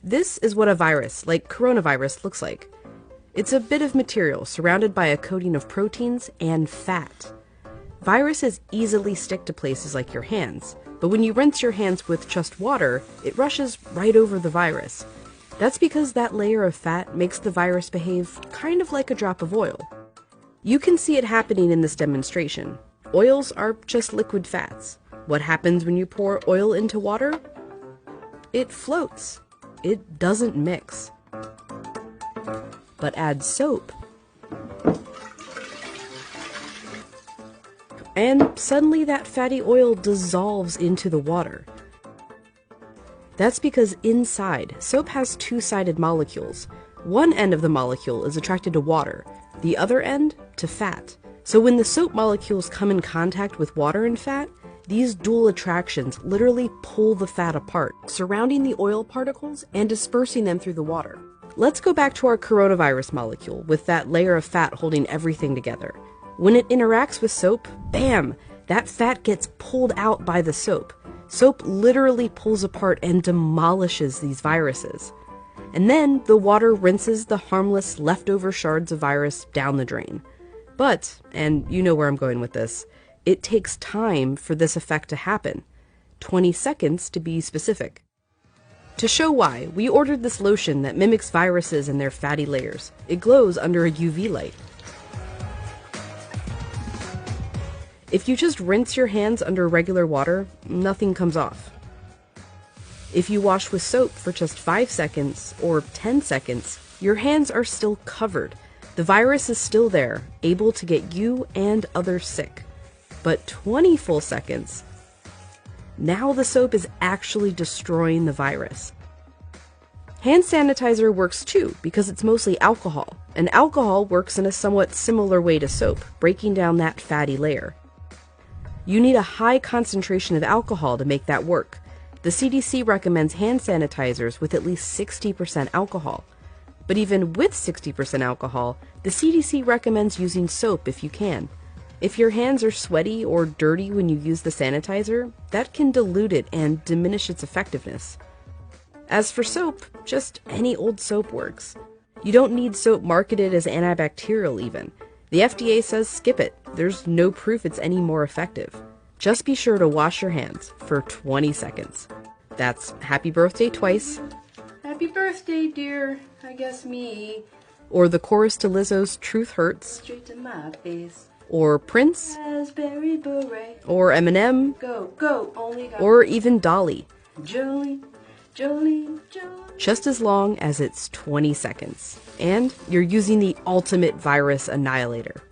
This is what a virus, like coronavirus, looks like. It's a bit of material surrounded by a coating of proteins and fat. Viruses easily stick to places like your hands, but when you rinse your hands with just water, it rushes right over the virus. That's because that layer of fat makes the virus behave kind of like a drop of oil. You can see it happening in this demonstration. Oils are just liquid fats. What happens when you pour oil into water? It floats. It doesn't mix. But add soap, and suddenly that fatty oil dissolves into the water. That's because inside, soap has two-sided molecules. One end of the molecule is attracted to water, the other end to fat. So when the soap molecules come in contact with water and fat, these dual attractions literally pull the fat apart, surrounding the oil particles and dispersing them through the water. Let's go back to our coronavirus molecule with that layer of fat holding everything together. When it interacts with soap, bam, that fat gets pulled out by the soap. Soap literally pulls apart and demolishes these viruses. And then the water rinses the harmless leftover shards of virus down the drain. But, and you know where I'm going with this, it takes time for this effect to happen. 20 seconds to be specific. To show why, we ordered this lotion that mimics viruses and their fatty layers. It glows under a UV light. If you just rinse your hands under regular water, nothing comes off. If you wash with soap for just 5 seconds or 10 seconds, your hands are still covered. The virus is still there, able to get you and others sick. But 20 full seconds, now the soap is actually destroying the virus. Hand sanitizer works too because it's mostly alcohol, and alcohol works in a somewhat similar way to soap, breaking down that fatty layer. You need a high concentration of alcohol to make that work. The CDC recommends hand sanitizers with at least 60% alcohol. But even with 60% alcohol, the CDC recommends using soap if you can. If your hands are sweaty or dirty when you use the sanitizer, that can dilute it and diminish its effectiveness. As for soap, just any old soap works. You don't need soap marketed as antibacterial even. The FDA says skip it. There's no proof it's any more effective. Just be sure to wash your hands for 20 seconds. That's happy birthday twice. Happy birthday, dear. I guess me. Or the chorus to Lizzo's Truth Hurts. Straight to my face. Or Prince. Raspberry beret. Or Eminem. Go, go, only got. Or even Dolly. Jolene, Jolene, Jolene. Just as long as it's 20 seconds. And you're using the ultimate virus annihilator.